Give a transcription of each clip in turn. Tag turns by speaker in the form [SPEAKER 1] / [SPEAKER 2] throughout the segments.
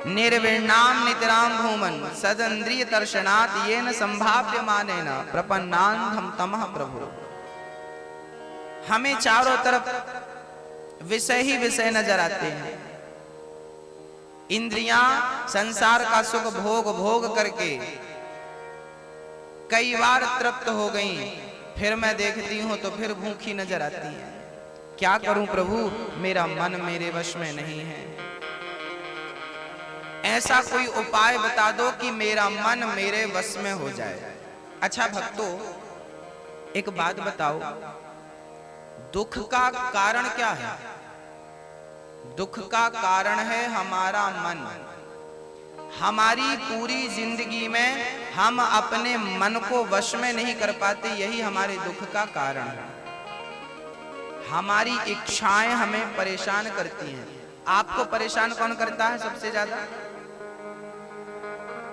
[SPEAKER 1] निर्विण्णाम नितराम भूमन सदंद्रिय दर्शनात् येन संभाव्य मानेन प्रपन्नान्धम तमः प्रभु। हमें चारों तरफ विषय ही विषय नजर आते हैं। इंद्रियां संसार का सुख भोग भोग करके कई बार तृप्त हो गईं, फिर मैं देखती हूं तो फिर भूखी नजर आती है। क्या करूं प्रभु, मेरा मन मेरे वश में नहीं है। ऐसा कोई उपाय बता दो कि मेरा मन मेरे वश में हो जाए। अच्छा भक्तों, एक बात बताओ, दुख का कारण क्या है? दुख का कारण है हमारा मन। हमारी पूरी जिंदगी में हम अपने मन को वश में नहीं कर पाते, यही हमारे दुख का कारण है। हमारी इच्छाएं हमें परेशान करती हैं। आपको परेशान कौन करता है सबसे ज्यादा?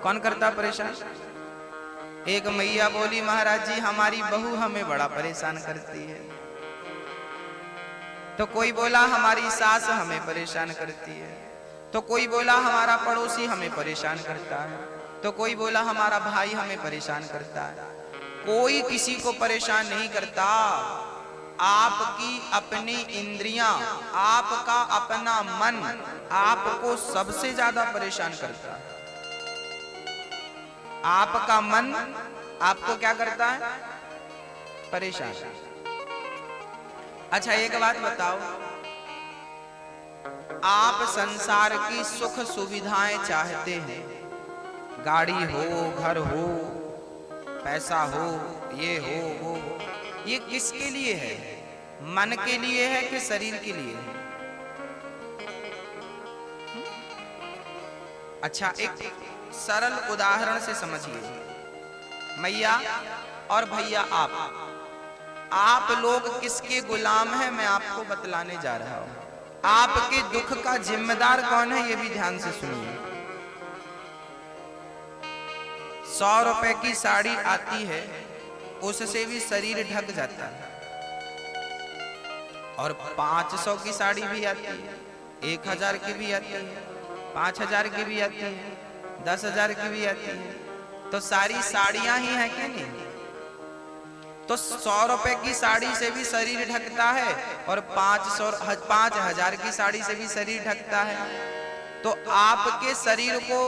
[SPEAKER 1] कौन करता परेशान? एक मैया बोली, महाराज जी हमारी बहू हमें बड़ा परेशान करती है। तो कोई बोला हमारी सास हमें परेशान करती है। तो कोई बोला हमारा पड़ोसी हमें परेशान करता है। तो कोई बोला हमारा भाई हमें परेशान करता है। कोई किसी को परेशान नहीं करता। आपकी अपनी इंद्रियां, आपका अपना मन आपको सबसे ज्यादा परेशान करता है। आपका मन आपको क्या करता है? परेशान। अच्छा एक बात बताओ, आप संसार की सुख सुविधाएं चाहते हैं, गाड़ी हो, घर हो, पैसा हो, ये हो, वो हो, ये किसके लिए है? मन के लिए है कि शरीर के लिए है? अच्छा एक सरल उदाहरण से समझिए। मैया और भैया, आप लोग किसके गुलाम हैं मैं आपको बतलाने जा रहा हूं। आपके दुख का जिम्मेदार कौन है ये भी ध्यान से सुनिए। 100 रुपए की साड़ी आती है, उससे भी शरीर ढक जाता है। और 500 की साड़ी भी आती है, 1000 की भी आती है, 5000 की भी आती है, 10,000 की भी आती है। तो सारी साड़ियां ही हैं कि नहीं? तो 100 रुपए की साड़ी से भी शरीर ढकता है और 5,000 की साड़ी से भी शरीर ढकता है। तो आपके शरीर को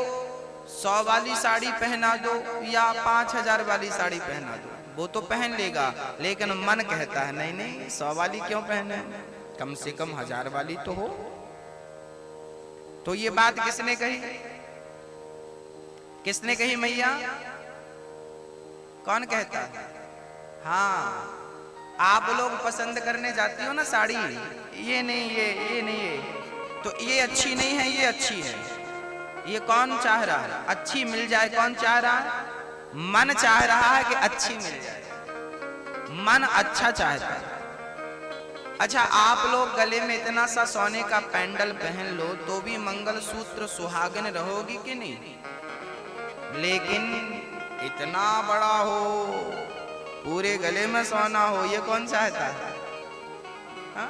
[SPEAKER 1] 100 वाली साड़ी पहना दो या 5,000 वाली साड़ी पहना दो, वो तो पहन लेगा, लेकिन मन कहता है नहीं नहीं 100 वाली क्यों पहने, कम से कम 1000 वाली तो हो। तो ये बात किसने कही? किसने कही मैया? कौन कहता है? हाँ, आप लोग पसंद करने जाती हो ना साड़ी, ये नहीं ये नहीं ये, तो ये अच्छी नहीं है, ये अच्छी है। ये कौन चाह रहा है अच्छी मिल जाए? कौन चाह रहा है? मन चाह रहा है कि अच्छी मिल जाए। मन अच्छा चाहता है। अच्छा आप लोग गले में इतना सा सोने का पेंडल पहन लो तो भी मंगलसूत्र सुहागन रहोगी कि नहीं? लेकिन इतना बड़ा हो, पूरे गले में सोना हो, ये कौन चाहता है? हा?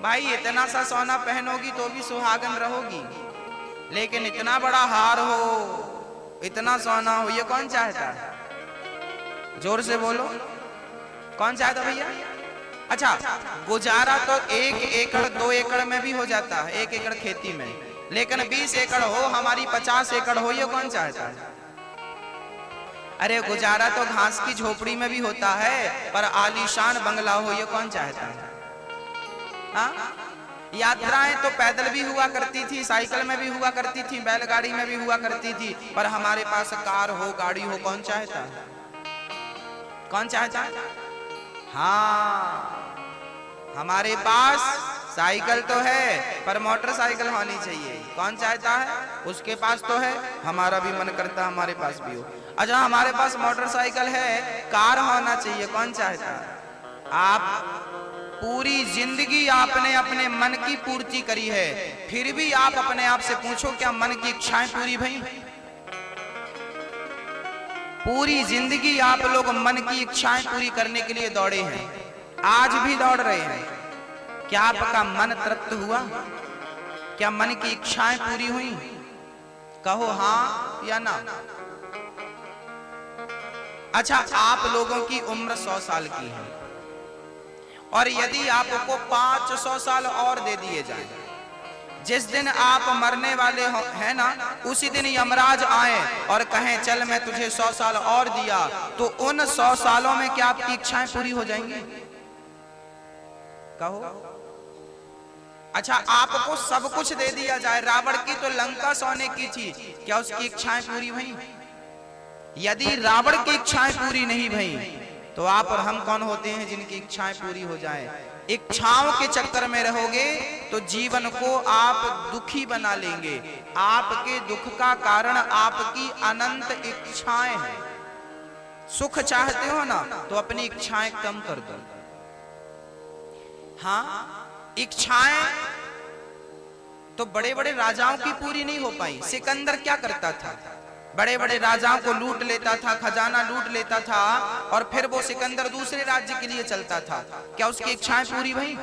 [SPEAKER 1] भाई इतना सा सोना पहनोगी तो भी सुहागन रहोगी, लेकिन इतना बड़ा हार हो, इतना सोना हो, ये कौन चाहता है? जोर से बोलो, कौन चाहता भैया? अच्छा गुजारा तो 1 एकड़ 2 एकड़ में भी हो जाता है, 1 एकड़ खेती में, लेकिन 20 एकड़ हो, हमारी 50 एकड़ हो, ये कौन चाहता है? अरे गुजारा तो घास की झोपड़ी में भी होता है, पर आलीशान बंगला हो, ये कौन चाहता है? हाँ? यात्राएं तो पैदल भी हुआ करती थी, साइकिल में भी हुआ करती थी, बैलगाड़ी में भी हुआ करती थी, पर हमारे पास कार हो, गाड़ी हो, कौन चाहता है? कौन चाहता है? हाँ, हमारे पास साइकिल तो है पर मोटरसाइकिल होनी चाहिए, कौन चाहता है? उसके पास तो है, हमारा भी मन करता है हमारे पास भी हो। अच्छा हमारे पास मोटरसाइकिल है, कार होना चाहिए, कौन चाहता है? आप पूरी जिंदगी आपने अपने मन की पूर्ति करी है, फिर भी आप अपने आप से पूछो क्या मन की इच्छाएं पूरी भई? पूरी जिंदगी आप लोग मन की इच्छाएं पूरी करने के लिए दौड़े हैं, आज भी दौड़ रहे हैं। क्या आपका मन तृप्त हुआ? क्या मन की इच्छाएं पूरी हुई? कहो हाँ या ना। अच्छा, आप लोगों की उम्र 100 साल की है और यदि आपको 500 साल और दे दिए जाए, जिस दिन आप मरने वाले हैं ना, उसी दिन यमराज आए और कहें चल मैं तुझे 100 साल और दिया, तो उन 100 सालों में क्या आपकी इच्छाएं पूरी हो जाएंगी? कहो। अच्छा, आपको सब कुछ दे दिया जाए, रावण की तो लंका सोने की थी, क्या उसकी इच्छाएं पूरी हुई? यदि रावण की इच्छाएं पूरी नहीं भई, तो आप और हम कौन होते हैं जिनकी इच्छाएं पूरी हो जाएं? इच्छाओं के चक्कर में रहोगे तो जीवन को आप दुखी बना लेंगे। आपके दुख का कारण आपकी अनंत इच्छाएं हैं। सुख चाहते हो ना, तो अपनी इच्छाएं कम कर दो। हाँ, इच्छाएं तो बड़े बड़े राजाओं की पूरी नहीं हो पाई। सिकंदर क्या करता था? बड़े बड़े राजाओं को लूट लेता था, खजाना लूट लेता था और फिर वो सिकंदर दूसरे राज्य के लिए चलता था। क्या उसकी इच्छाएं पूरी भई?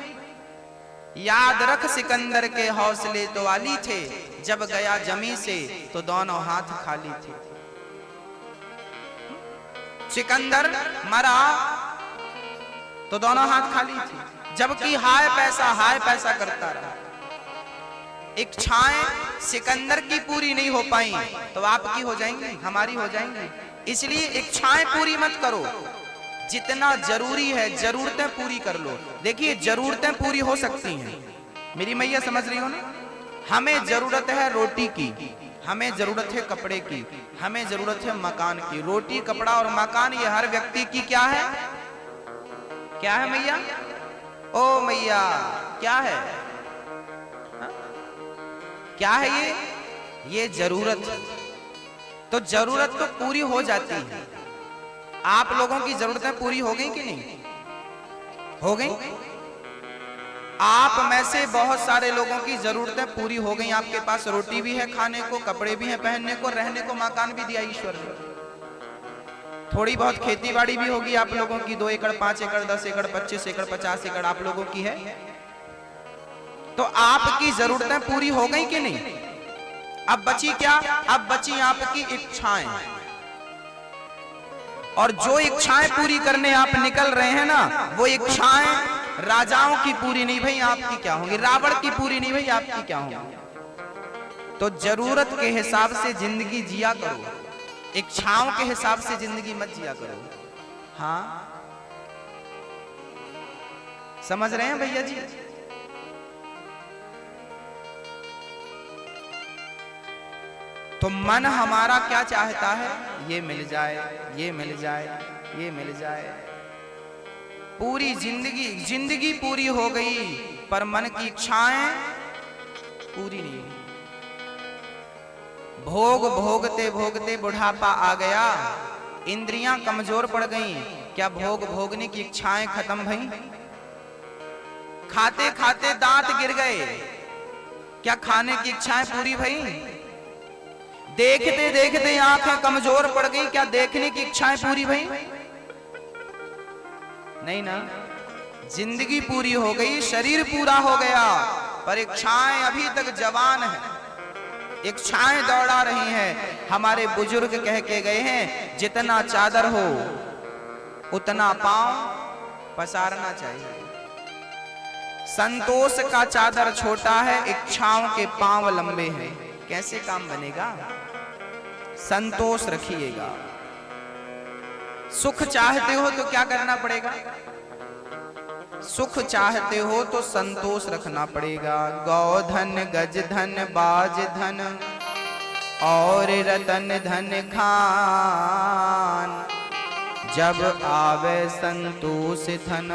[SPEAKER 1] याद रख, सिकंदर के हौसले तो वाली थे, जब गया जमी से तो दोनों हाथ खाली थे। सिकंदर मरा तो दोनों हाथ खाली थे, जबकि हाय पैसा करता रहा। इच्छाएं सिकंदर की पूरी नहीं हो पाई तो आपकी हो जाएंगी, हमारी हो जाएंगी। इसलिए इच्छाएं पूरी मत करो, जितना जरूरी है जरूरतें पूरी कर लो। देखिए, जरूरतें पूरी हो सकती हैं, मेरी मैया समझ रही हो ना? हमें जरूरत है रोटी की, हमें जरूरत है कपड़े की, हमें जरूरत है मकान की। रोटी, कपड़ा और मकान ये हर व्यक्ति की क्या है? क्या है मैया? ओ मैया, क्या है? क्या है ये जरूरत। तो जरूरत तो पूरी हो जाती है। आप लोगों की जरूरतें पूरी हो गई कि नहीं? हो गई। आप में से बहुत सारे लोगों की जरूरतें पूरी हो गई। आपके पास रोटी भी है खाने को, कपड़े भी हैं पहनने को, रहने को मकान भी दिया ईश्वर ने। थोड़ी बहुत खेती बाड़ी भी होगी आप लोगों की, 2 एकड़, 5 एकड़, 10 एकड़, 25 एकड़, 50 एकड़ आप लोगों की है। तो आपकी जरूरतें पूरी हो गई कि नहीं? अब बची क्या? अब बची आपकी इच्छाएं। और जो इच्छाएं पूरी करने आप निकल रहे हैं ना, वो इच्छाएं राजाओं की पूरी नहीं भई, आपकी क्या होंगी? रावण की पूरी नहीं भई, आपकी क्या होंगी? तो जरूरत के हिसाब से जिंदगी जिया करो, इच्छाओं के हिसाब से जिंदगी मत जिया करो। हाँ, समझ रहे हैं भैया जी? तो मन हमारा क्या चाहता है? ये मिल जाए, ये मिल जाए, ये मिल जाए। पूरी जिंदगी पूरी हो गई, पर मन की इच्छाएं पूरी नहीं हुई। भोग भोगते भोगते बुढ़ापा आ गया, इंद्रियां कमजोर पड़ गईं। क्या भोग भोगने की इच्छाएं खत्म भई? खाते खाते दांत गिर गए, क्या खाने की इच्छाएं पूरी भई? देखते देखते आंखें कमजोर पड़ गई, क्या देखने की इच्छाएं पूरी भई? नहीं ना। जिंदगी पूरी हो गई, शरीर पूरा हो गया, पर इच्छाएं अभी तक जवान हैं, इच्छाएं दौड़ा रही हैं। हमारे बुजुर्ग कह के गए हैं, जितना चादर हो उतना पांव पसारना चाहिए। संतोष का चादर छोटा है, इच्छाओं के पांव लंबे हैं। कैसे काम बनेगा? संतोष रखिएगा। सुख चाहते हो तो क्या करना पड़ेगा? सुख चाहते हो तो संतोष रखना पड़ेगा। गौधन, गज धन, बाज धन और रतन धन खान, जब आवे संतोष धन,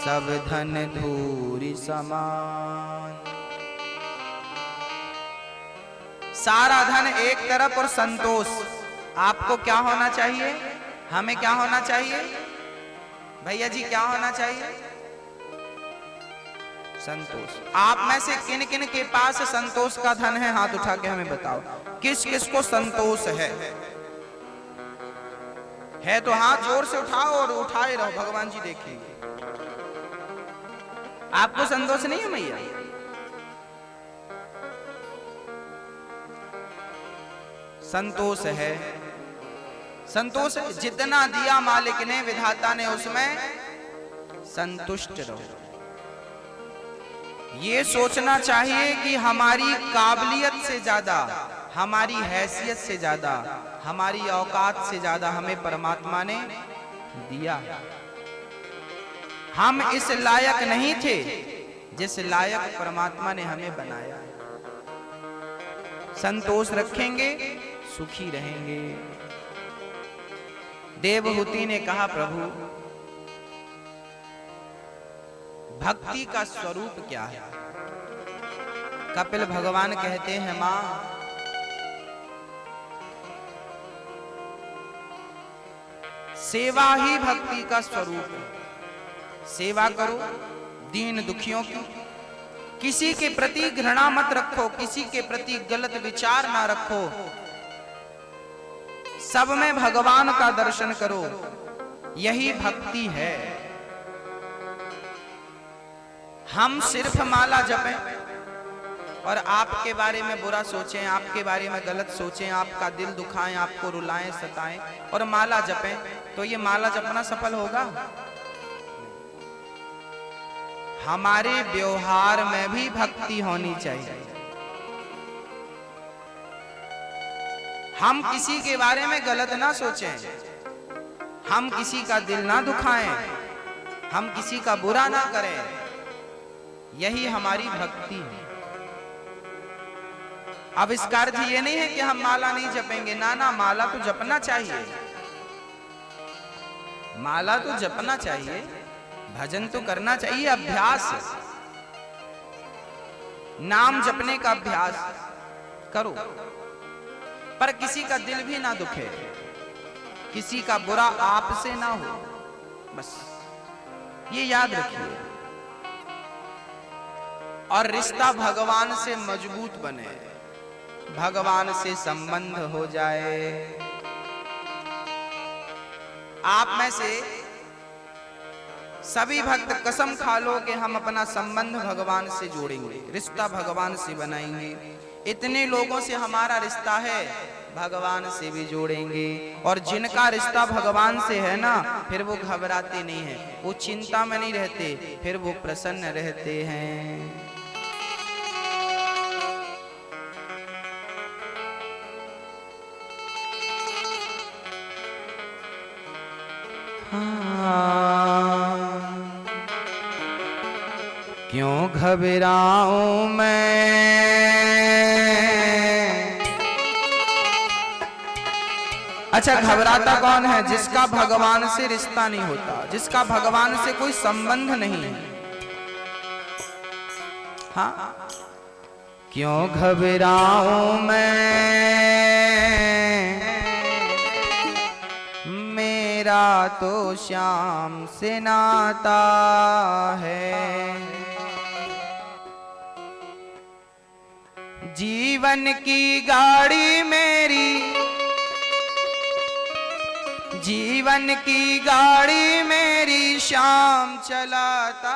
[SPEAKER 1] सब धन धूरी समान। सारा धन एक तरफ और संतोष। आपको क्या होना चाहिए? हमें क्या होना चाहिए भैया जी? क्या होना चाहिए? संतोष। आप में से किन किन के पास संतोष का धन है? हाथ उठा के हमें बताओ, किस किस को संतोष है? तो हाथ जोर से उठाओ और उठाए रहो, भगवान जी देखेंगे। आपको संतोष नहीं है मैया? संतोष है, संतोष है। जितना दिया मालिक ने, विधाता ने, उसमें संतुष्ट रहो। ये सोचना चाहिए कि हमारी काबिलियत से ज्यादा, हमारी हैसियत से ज्यादा, हमारी औकात से ज्यादा हमें परमात्मा ने दिया है। हम इस लायक नहीं थे जिस लायक परमात्मा ने हमें बनाया। संतोष रखेंगे, सुखी रहेंगे। देवहूति ने कहा, प्रभु भक्ति का स्वरूप क्या है? कपिल भगवान कहते हैं, मां सेवा ही भक्ति का स्वरूप है। सेवा करो दीन दुखियों की, किसी के प्रति घृणा मत रखो, किसी के प्रति गलत विचार ना रखो, सब में भगवान का दर्शन करो, यही भक्ति है। हम सिर्फ माला जपें और आपके बारे में बुरा सोचें, आपके बारे में गलत सोचें, आपका दिल दुखाएं, आपको रुलाएं, सताएं और माला जपें, तो ये माला जपना सफल होगा? हमारे व्यवहार में भी भक्ति होनी चाहिए। हम किसी के बारे में गलत ना सोचें, हम किसी का दिल ना दुखाएं, हम किसी का बुरा ना करें, यही हमारी भक्ति है। अब इसका अर्थ ये नहीं है कि हम माला नहीं जपेंगे, ना ना, माला तो जपना चाहिए, माला तो जपना चाहिए, भजन तो करना चाहिए, अभ्यास, नाम जपने का अभ्यास करो, पर किसी का दिल भी ना दुखे, किसी का बुरा आपसे ना हो, बस ये याद रखिए। और रिश्ता भगवान से मजबूत बने, भगवान से संबंध हो जाए। आप में से सभी भक्त कसम खा लो कि हम अपना संबंध भगवान से जोड़ेंगे, रिश्ता भगवान से बनाएंगे। इतने लोगों से हमारा रिश्ता है, भगवान से भी जोड़ेंगे। और जिनका रिश्ता भगवान से है ना, फिर वो घबराते नहीं हैं, वो चिंता में नहीं रहते, फिर वो प्रसन्न रहते हैं। क्यों घबराऊं मैं, अच्छा घबराता कौन है? जिसका भगवान से रिश्ता नहीं होता, जिसका भगवान से कोई संबंध नहीं है। हाँ, क्यों घबराऊं मैं, मेरा तो श्याम से नाता है। जीवन की गाड़ी मेरी, जीवन की गाड़ी मेरी श्याम चलाता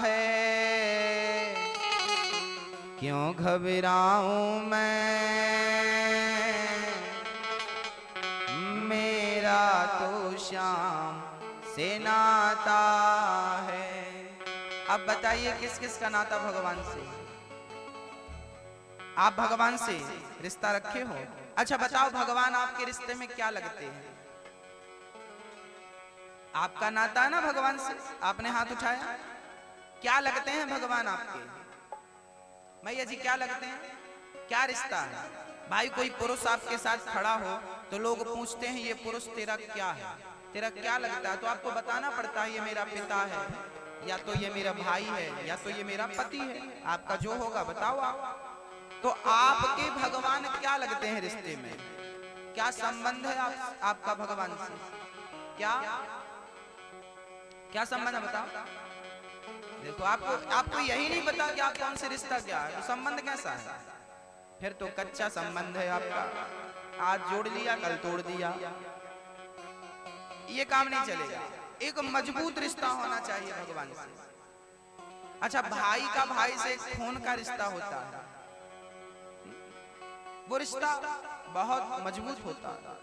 [SPEAKER 1] है। क्यों घबराऊं मैं, मेरा तो श्याम से नाता है। अब बताइए किस किस का नाता भगवान से? आप भगवान से रिश्ता रखे हो? अच्छा बताओ, भगवान आपके रिश्ते में क्या लगते हैं? आपका नाता है ना भगवान से, आपने हाथ उठाया, क्या लगते हैं भगवान आपके? भैया जी क्या लगते हैं, क्या रिश्ता है? भाई कोई पुरुष आपके साथ खड़ा हो तो लोग पूछते हैं ये पुरुष तेरा क्या है, तेरा क्या लगता है? तो आपको बताना पड़ता है ये मेरा पिता है, या तो ये मेरा भाई है, या तो ये मेरा पति है। आपका जो होगा बताओ आप। तो आपके भगवान क्या लगते हैं रिश्ते में? क्या संबंध है आपका भगवान से? क्या क्या संबंध है बताओ? देखो आपको यही नहीं पता कि आप कौन से रिश्ता क्या है, तो संबंध कैसा है? फिर तो कच्चा संबंध है आपका, आज जोड़ लिया कल तोड़ दिया, ये काम नहीं चलेगा। एक मजबूत रिश्ता होना चाहिए भगवान से। अच्छा भाई का भाई से खून का रिश्ता होता है, वो रिश्ता बहुत मजबूत होता है।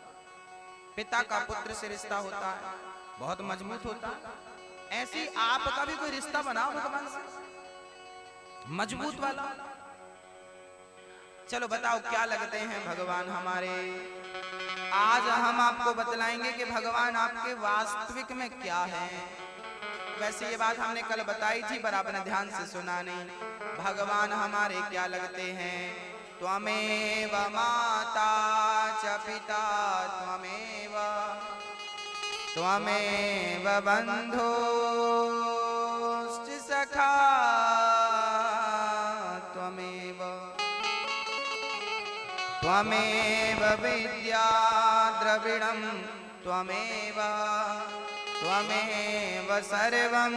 [SPEAKER 1] पिता का पुत्र से रिश्ता होता है, बहुत मजबूत होता है। ऐसी आपका भी कोई रिश्ता बनाओ भगवान से, मजबूत वाला। चलो बताओ क्या लगते हैं भगवान हमारे। आज हम आपको बतलाएंगे कि भगवान आपके वास्तविक में क्या है। वैसे ये बात हमने कल बताई थी पर आपने ध्यान से सुना नहीं। भगवान हमारे क्या लगते हैं। त्वमेव माता च पिता त्वमेव, त्वमेव बन्धुश्च सखा त्वमेव, त्वमेव विद्या द्रविणं त्वमेव, त्वमेव सर्वं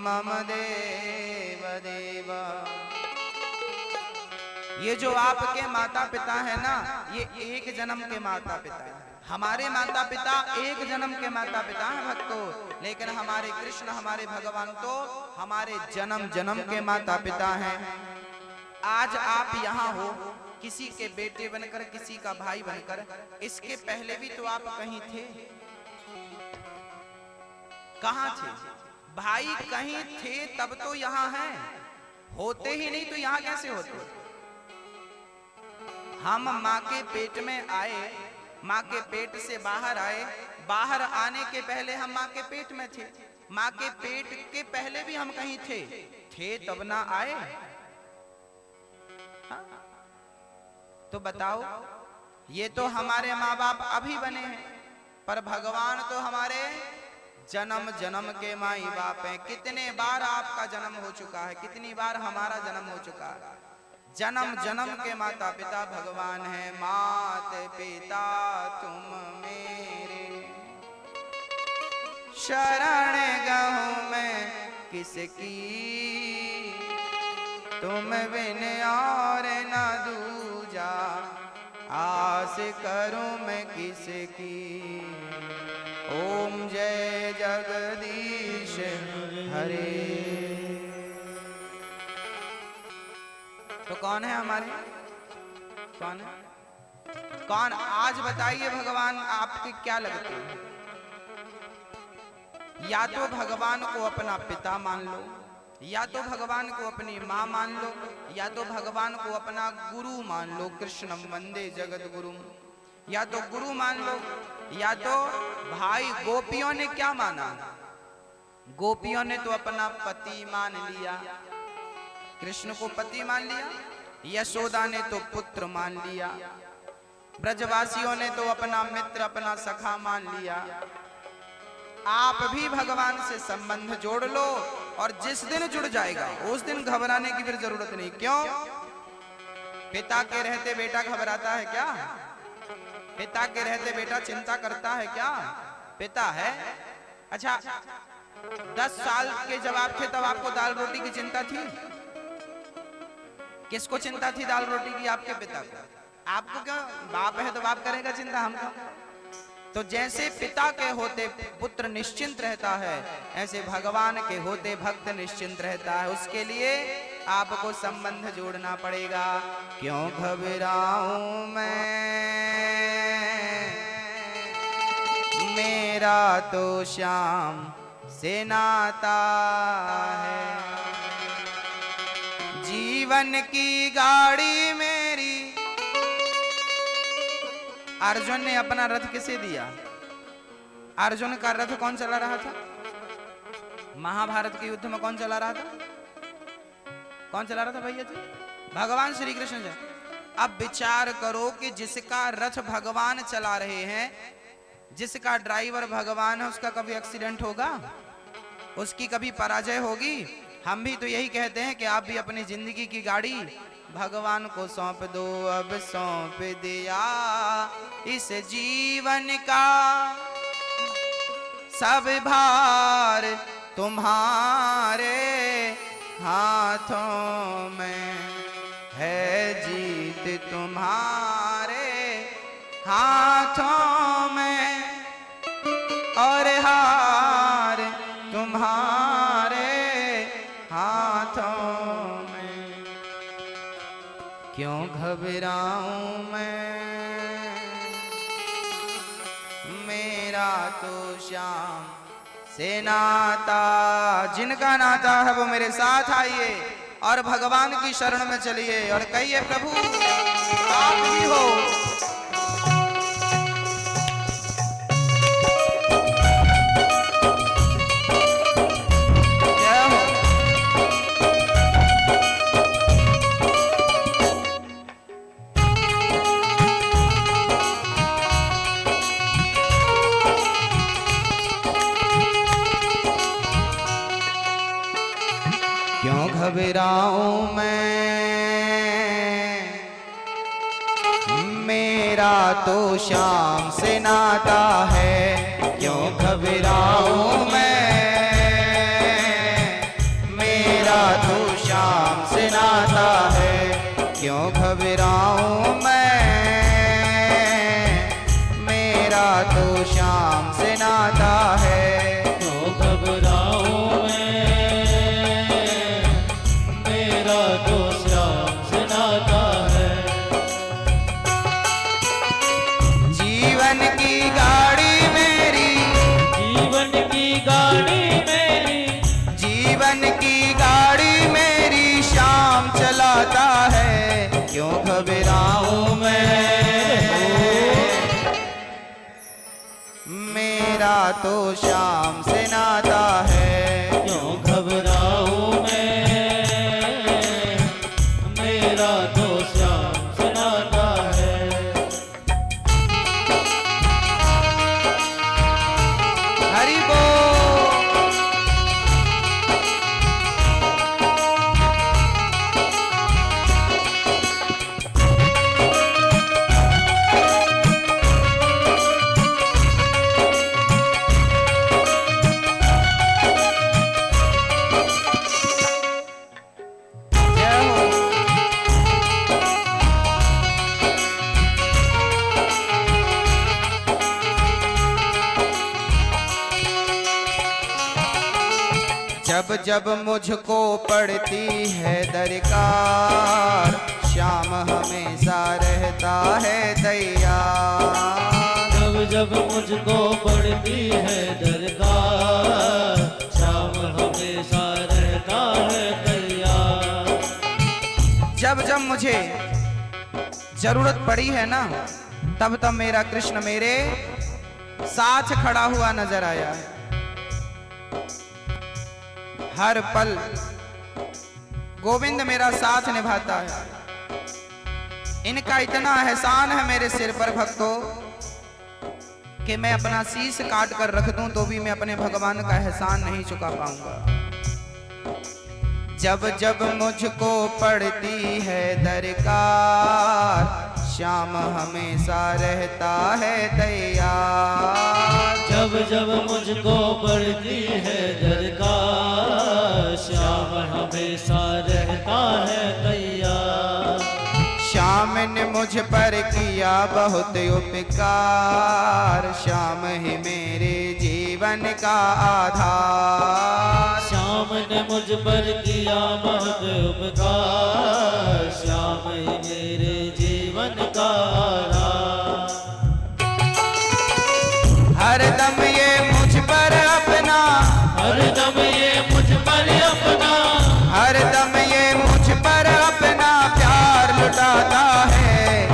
[SPEAKER 1] मम देव देव। ये जो आपके माता पिता है ना, ये एक जन्म के माता पिता है। हमारे माता पिता एक जन्म के माता पिता हैं भक्तों, लेकिन हमारे कृष्ण हमारे भगवान तो हमारे जन्म जन्म के माता पिता हैं। आज आप यहाँ हो किसी के बेटे बनकर, किसी का भाई बनकर, इसके पहले भी तो आप कहीं थे। कहाँ थे भाई? कहीं थे तब तो यहाँ हैं। होते ही नहीं तो यहाँ कैसे होते? हम माँ के पेट में आए, माँ के पेट से बाहर आए, बाहर आने के पहले हम माँ के पेट में थे। माँ के पेट के पहले भी हम कहीं थे तब ना आए। हाँ? तो बताओ, ये तो हमारे माँ बाप अभी बने हैं, पर भगवान तो हमारे जन्म जन्म के माई बाप हैं। कितने बार आपका जन्म हो चुका है, कितनी बार हमारा जन्म हो चुका है। जन्म जन्म के माता पिता भगवान हैं। मात पिता तुम मेरे, शरण गहूं मैं किसकी, तुम बिन और न दूजा, आस करूं मैं किसकी। ओम जय जगदीश हरे। तो कौन है हमारे? कौन है? कौन? आज बताइए भगवान आपके क्या लगते हैं। या तो भगवान को अपना पिता मान लो, या तो भगवान को अपनी माँ मान लो, या तो भगवान को अपना गुरु मान लो। कृष्णम वंदे जगत गुरु। या तो गुरु मान लो, या तो भाई गोपियों ने क्या माना? गोपियों ने तो अपना पति मान लिया, कृष्ण को पति मान लिया। यशोदा ने तो पुत्र मान लिया। ब्रजवासियों ने तो अपना मित्र, अपना सखा मान लिया। आप भी भगवान से संबंध जोड़ लो, और जिस दिन जुड़ जाएगा उस दिन घबराने की फिर जरूरत नहीं। क्यों? पिता के रहते बेटा घबराता है क्या? पिता के रहते बेटा चिंता करता है क्या? पिता है। अच्छा, 10 साल के जब आप थे तब आपको दाल रोटी की चिंता थी? किसको चिंता थी दाल रोटी की? आपके पिता को। आपको क्या? बाप है तो बाप करेगा चिंता हमको। तो जैसे पिता के होते पुत्र निश्चिंत रहता है, ऐसे भगवान के होते भक्त निश्चिंत रहता है। उसके लिए आपको संबंध जोड़ना पड़ेगा। क्यों घबराऊं मैं, मेरा तो श्याम से नाता है। जीवन की गाड़ी मेरी। अर्जुन ने अपना रथ किसे दिया? अर्जुन का रथ कौन चला रहा था? महाभारत के युद्ध में कौन चला रहा था? कौन चला रहा था भैया जी? भगवान श्री कृष्ण जी। अब विचार करो कि जिसका रथ भगवान चला रहे हैं, जिसका ड्राइवर भगवान है, उसका कभी एक्सीडेंट होगा? उसकी कभी पराजय होगी? हम भी तो यही कहते हैं कि आप भी अपनी जिंदगी की गाड़ी भगवान को सौंप दो। अब सौंप दिया इस जीवन का सब भार तुम्हारे हाथों में है। जीत तुम्हारे हाथों में और हार तुम्हारे हाथों में। क्यों घबराऊं मैं, मेरा तो श्याम से नाता। जिनका नाता है वो मेरे साथ आइए और भगवान की शरण में चलिए और कहिए प्रभु आप ही हो। क्यों घबराऊं मैं, मेरा तो श्याम से नाता है। क्यों घबराऊं मैं, मेरा तो श्याम से नाता है। क्यों घबराऊं मैं, मेरा तो श्याम से नाता है।
[SPEAKER 2] क्यों घबराऊं
[SPEAKER 1] चलाता है। क्यों घबराऊं मैं, मेरा तो श्याम से नाता है।
[SPEAKER 2] क्यों घबराऊं मैं, मेरा तो श्याम से नाता है।
[SPEAKER 1] हरि बोल। जब जब मुझको पड़ती है दरकार, श्याम हमेशा रहता है तैयार।
[SPEAKER 2] जब जब मुझको पड़ती है दरकार, श्याम हमेशा रहता है तैयार।
[SPEAKER 1] जब जब मुझे जरूरत पड़ी है ना, तब तब मेरा कृष्ण मेरे साथ खड़ा हुआ नजर आया है। हर पल गोविंद मेरा साथ निभाता है। इनका इतना एहसान है मेरे सिर पर भक्तों कि मैं अपना शीश काट कर रख दूं तो भी मैं अपने भगवान का एहसान नहीं चुका पाऊंगा। जब जब मुझको पड़ती है दरकार, श्याम हमेशा रहता है तैयार।
[SPEAKER 2] जब जब मुझको पड़ती है दरकार, श्याम हमेशा रहता है तैयार।
[SPEAKER 1] श्याम ने मुझ पर किया बहुत उपकार, श्याम ही मेरे जीवन का आधार।
[SPEAKER 2] श्याम ने मुझ पर किया बहुत उपकार, श्याम ही मेरे जीवन का आधार।
[SPEAKER 1] हरदम ये मुझ पर अपना,
[SPEAKER 2] हरदम ये मुझ पर अपना,
[SPEAKER 1] हरदम ये मुझ पर अपना प्यार लुटाता है।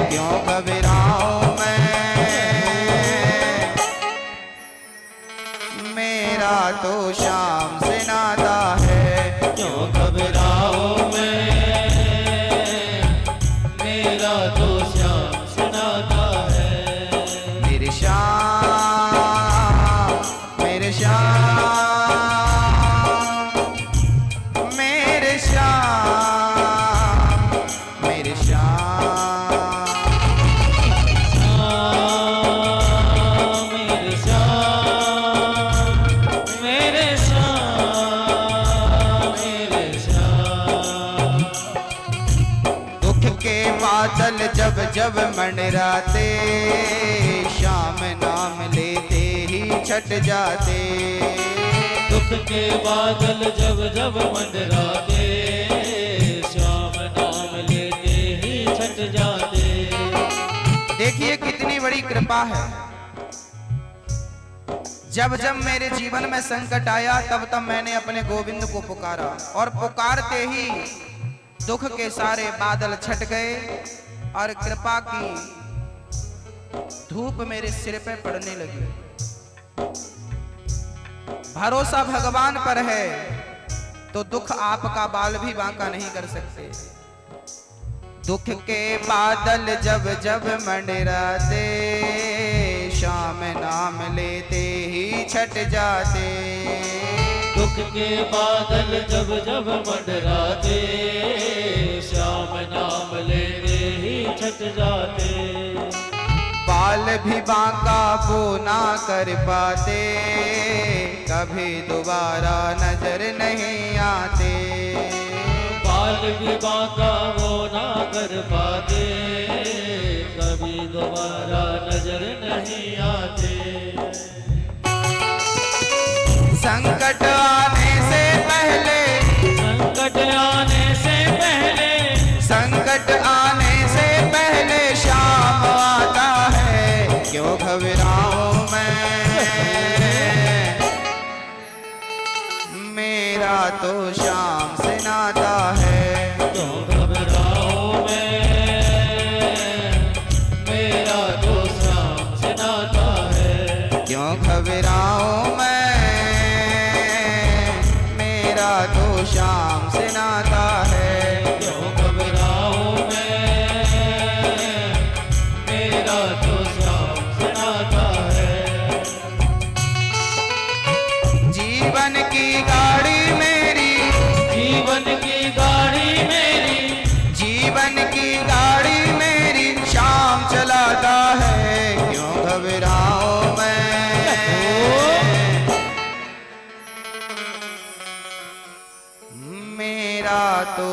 [SPEAKER 1] क्यों घबराऊं मैं, मेरा तो श्याम से नाता है।
[SPEAKER 2] क्यों घबराऊं मैं, मेरा तो श्याम से नाता है।
[SPEAKER 1] मेरे श्याम, मेरे श्याम, मेरे श्याम, मेरे श्याम।
[SPEAKER 2] मेरे श्याम, मेरे श्याम, मेरे श्याम।
[SPEAKER 1] दुख के बादल जब जब मंडराते, श्याम नाम लेते ही छट जाते।
[SPEAKER 2] दुख के बादल जब जब मंडराते, श्याम नाम लेते ही छट जाते।
[SPEAKER 1] देखिए कितनी बड़ी कृपा है। जब जब मेरे जीवन में संकट आया तब तब मैंने अपने गोविंद को पुकारा और पुकारते ही दुख के सारे बादल छट गए और कृपा की धूप मेरे सिर पे पड़ने लगी। भरोसा भगवान पर है तो दुख आपका बाल भी बांका नहीं कर सकते। दुख के बादल जब जब मंडराते, श्याम नाम लेते ही छट जाते।
[SPEAKER 2] दुख के बादल जब जब मंडराते, श्याम नाम लेते ही छट जाते।
[SPEAKER 1] बाल भी बांका वो ना कर पाते, कभी दोबारा नजर नहीं आते।
[SPEAKER 2] बाल भी बांका वो ना कर पाते, कभी दोबारा नजर नहीं आते।
[SPEAKER 1] संकट आने से पहले,
[SPEAKER 2] संकट आने से पहले,
[SPEAKER 1] संकट आने से पहले श्याम आता है। क्यों घबराऊं मैं, मेरा तो श्याम से नाता है।
[SPEAKER 2] क्यों घबराऊं मैं, मेरा तो श्याम से नाता है।
[SPEAKER 1] क्यों घबराऊं मैं, मेरा तो श्याम से नाता है।
[SPEAKER 2] क्यों घबराऊं मैं, मेरा तो श्याम से नाता है।
[SPEAKER 1] जीवन की गाड़ी मेरी,
[SPEAKER 2] जीवन की गाड़ी मेरी,
[SPEAKER 1] जीवन की गाड़ी मेरी श्याम चलाता है। क्यों घबराऊं मैं, मेरा तो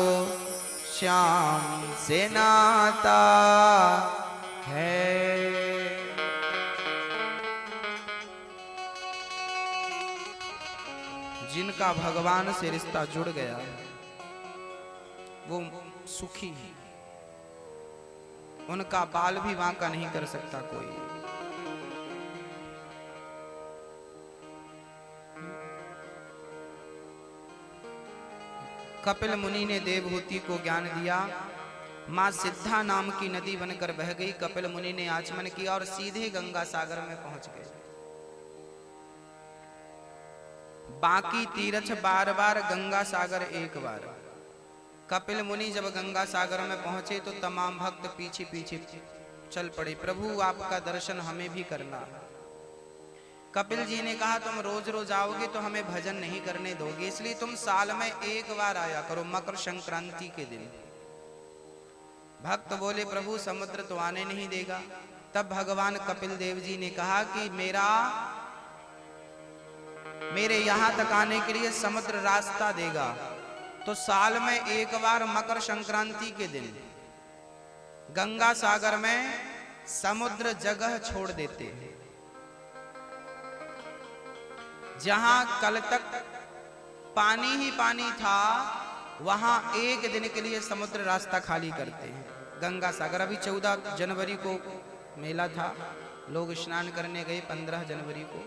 [SPEAKER 1] श्याम से नाता है। जिनका भगवान से रिश्ता जुड़ गया वो सुखी है, उनका बाल भी बांका नहीं कर सकता कोई। कपिल मुनि ने देवहूति को ज्ञान दिया। मां सिद्धा नाम की नदी बनकर बह गई। कपिल मुनि ने आचमन किया और सीधे गंगा सागर में पहुंच गए। बाकी तीर्थ बार बार, गंगा सागर एक बार। कपिल मुनि जब गंगा सागर में पहुंचे तो तमाम भक्त पीछे पीछे चल पड़े। प्रभु आपका दर्शन हमें भी करना। कपिल जी ने कहा तुम रोज रोज आओगे तो हमें भजन नहीं करने दोगे, इसलिए तुम साल में एक बार आया करो, मकर संक्रांति के दिन। भक्त बोले प्रभु समुद्र तो आने नहीं देगा। तब भगवान कपिल देव जी ने कहा कि मेरे यहां तक आने के लिए समुद्र रास्ता देगा, तो साल में एक बार मकर संक्रांति के दिन गंगा सागर में समुद्र जगह छोड़ देते हैं। जहां कल तक पानी ही पानी था, वहां एक दिन के लिए समुद्र रास्ता खाली करते हैं। गंगा सागर अभी 14 जनवरी को मेला था, लोग स्नान करने गए 15 जनवरी को।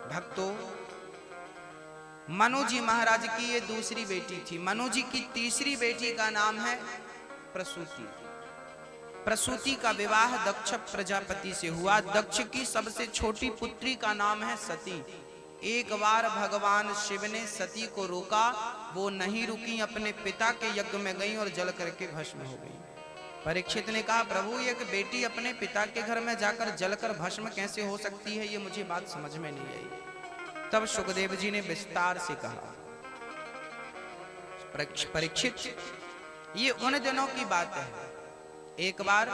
[SPEAKER 1] भक्तों, मनु जी महाराज की ये दूसरी बेटी थी। मनु जी की तीसरी बेटी का नाम है प्रसूति। प्रसूति का विवाह दक्ष प्रजापति से हुआ। दक्ष की सबसे छोटी पुत्री का नाम है सती। एक बार भगवान शिव ने सती को रोका, वो नहीं रुकी, अपने पिता के यज्ञ में गई और जल करके भस्म हो गई। परीक्षित ने कहा प्रभु एक बेटी अपने पिता के घर में जाकर जलकर भस्म कैसे हो सकती है, ये मुझे बात समझ में नहीं आई। तब सुखदेव जी ने विस्तार से कहा परीक्षित ये उन दिनों की बात है, एक बार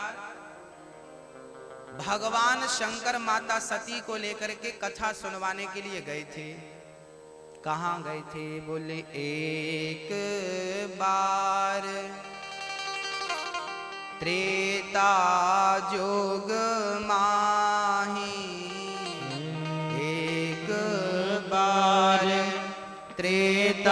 [SPEAKER 1] भगवान शंकर माता सती को लेकर के कथा सुनवाने के लिए गए थे। कहां गए थे? बोले एक बार त्रेता जोग माही, एक बार त्रेता